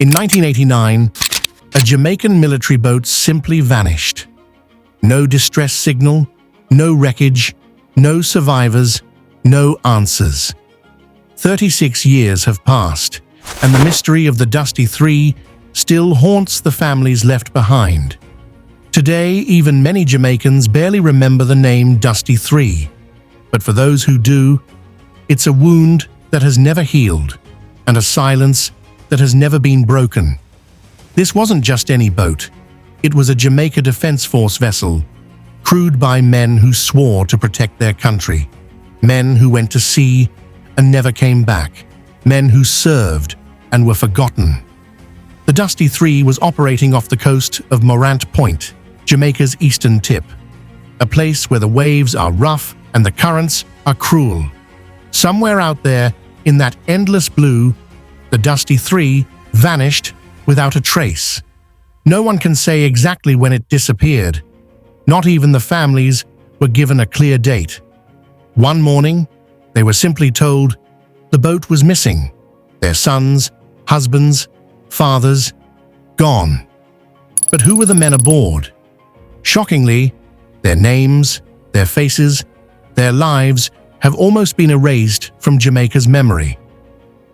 In 1989, a Jamaican military boat simply vanished. No distress signal, no wreckage, no survivors, no answers. 36 years have passed, and the mystery of the Dusty Three still haunts the families left behind. Today, even many Jamaicans barely remember the name Dusty Three, but for those who do, it's a wound that has never healed, and a silence that has never been broken. This wasn't just any boat. It was a Jamaica Defense Force vessel, crewed by men who swore to protect their country, men who went to sea and never came back, men who served and were forgotten. The Dusty Three was operating off the coast of Morant Point, Jamaica's eastern tip, a place where the waves are rough and the currents are cruel. Somewhere out there, in that endless blue, the Dusty Three vanished without a trace. No one can say exactly when it disappeared. Not even the families were given a clear date. One morning, they were simply told the boat was missing. Their sons, husbands, fathers, gone. But who were the men aboard? Shockingly, their names, their faces, their lives have almost been erased from Jamaica's memory.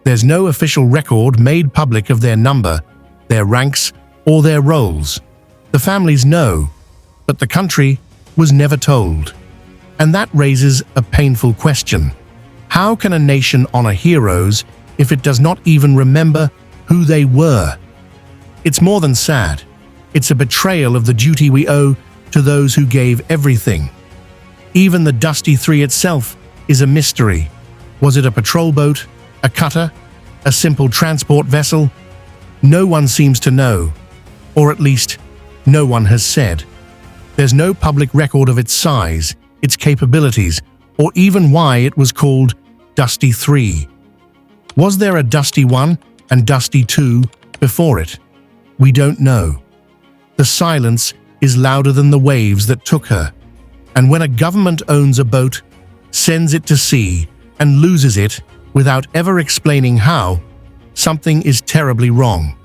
There's no official record made public of their number, their ranks, or their roles. The families know, but the country was never told. And that raises a painful question. How can a nation honor heroes if it does not even remember who they were? It's more than sad. It's a betrayal of the duty we owe to those who gave everything. Even the Dusty Three itself is a mystery. Was it a patrol boat, a cutter, a simple transport vessel? No one seems to know, or at least no one has said. There's no public record of its size, its capabilities, or even why it was called Dusty Three. Was there a Dusty One and Dusty Two before it? We don't know. The silence is louder than the waves that took her. And when a government owns a boat, sends it to sea, and loses it without ever explaining how, something is terribly wrong.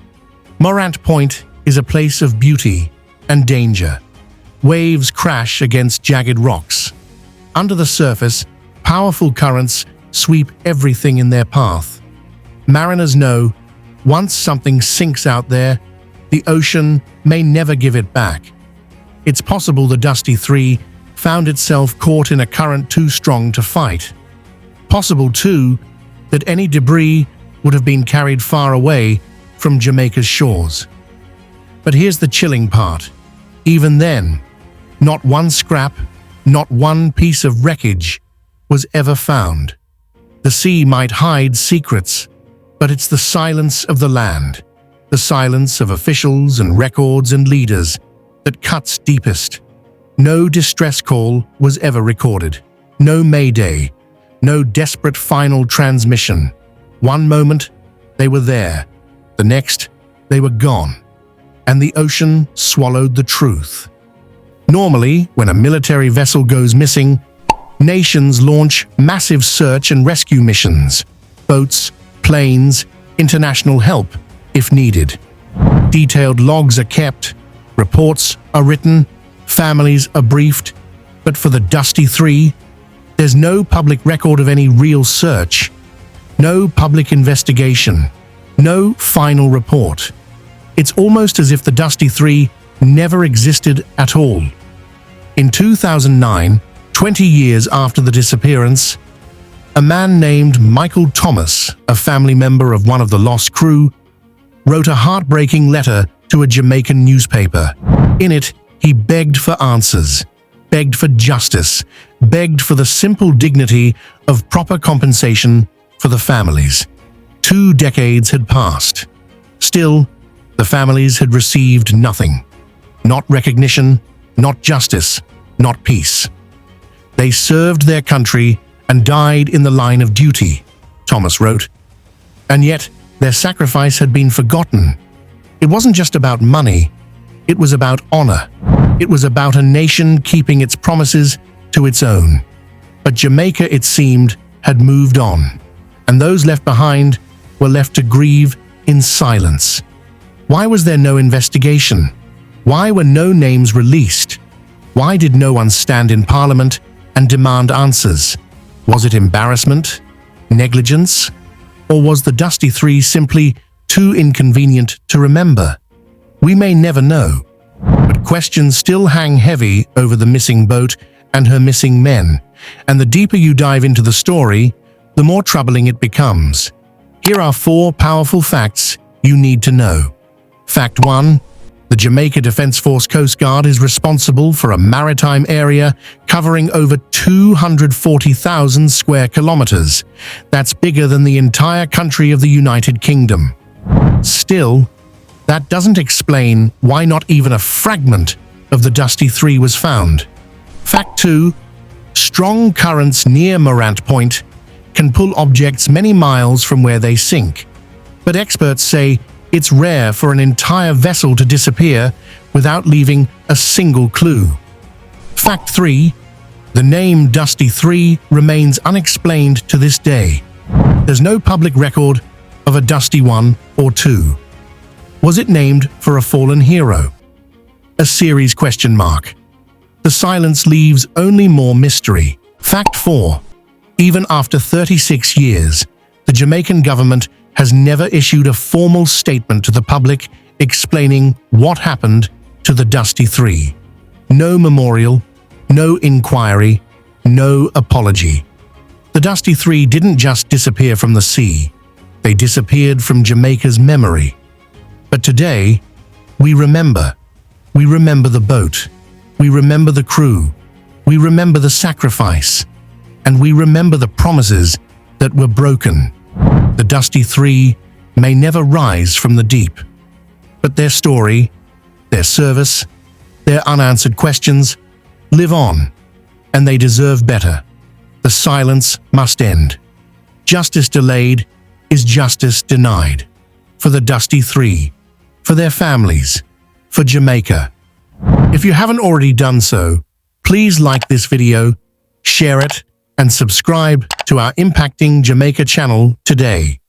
Morant Point is a place of beauty and danger. Waves crash against jagged rocks. Under the surface, powerful currents sweep everything in their path. Mariners know, once something sinks out there, the ocean may never give it back. It's possible the Dusty Three found itself caught in a current too strong to fight. Possible, too, that any debris would have been carried far away from Jamaica's shores. But here's the chilling part. Even then, not one scrap, not one piece of wreckage was ever found. The sea might hide secrets, but it's the silence of the land, the silence of officials and records and leaders, that cuts deepest. No distress call was ever recorded. No mayday. No desperate final transmission. One moment, they were there. The next, they were gone. And the ocean swallowed the truth. Normally, when a military vessel goes missing, nations launch massive search and rescue missions. Boats, planes, international help, if needed. Detailed logs are kept, reports are written, families are briefed, but for the Dusty Three, there's no public record of any real search, no public investigation, no final report. It's almost as if the Dusty Three never existed at all. In 2009, 20 years after the disappearance, a man named Michael Thomas, a family member of one of the lost crew, wrote a heartbreaking letter to a Jamaican newspaper. In it, he begged for answers, begged for justice, begged for the simple dignity of proper compensation for the families. 2 decades had passed. Still, the families had received nothing. Not recognition, not justice, not peace. They served their country and died in the line of duty, Thomas wrote. And yet, their sacrifice had been forgotten. It wasn't just about money. It was about honor. It was about a nation keeping its promises to its own. But Jamaica, it seemed, had moved on, and those left behind were left to grieve in silence. Why was there no investigation? Why were no names released? Why did no one stand in Parliament and demand answers? Was it embarrassment? Negligence? Or was the Dusty Three simply too inconvenient to remember? We may never know, but questions still hang heavy over the missing boat and her missing men, and the deeper you dive into the story, the more troubling it becomes. Here are 4 powerful facts you need to know. Fact 1. The Jamaica Defense Force Coast Guard is responsible for a maritime area covering over 240,000 square kilometers. That's bigger than the entire country of the United Kingdom. Still, that doesn't explain why not even a fragment of the Dusty Three was found. Fact 2. Strong currents near Morant Point can pull objects many miles from where they sink, but experts say it's rare for an entire vessel to disappear without leaving a single clue. Fact 3. The name Dusty Three remains unexplained to this day. There's no public record of a Dusty 1 or 2. Was it named for a fallen hero? A series question mark. The silence leaves only more mystery. Fact 4. Even after 36 years, the Jamaican government has never issued a formal statement to the public explaining what happened to the Dusty Three. No memorial, no inquiry, no apology. The Dusty Three didn't just disappear from the sea. They disappeared from Jamaica's memory. But today, we remember. We remember the boat. We remember the crew. We remember the sacrifice. And we remember the promises that were broken. The Dusty Three may never rise from the deep, but their story, their service, their unanswered questions live on, and they deserve better. The silence must end. Justice delayed is justice denied. For the Dusty Three, for their families, for Jamaica. If you haven't already done so, please like this video, share it, and subscribe to our Impacting Jamaica channel today.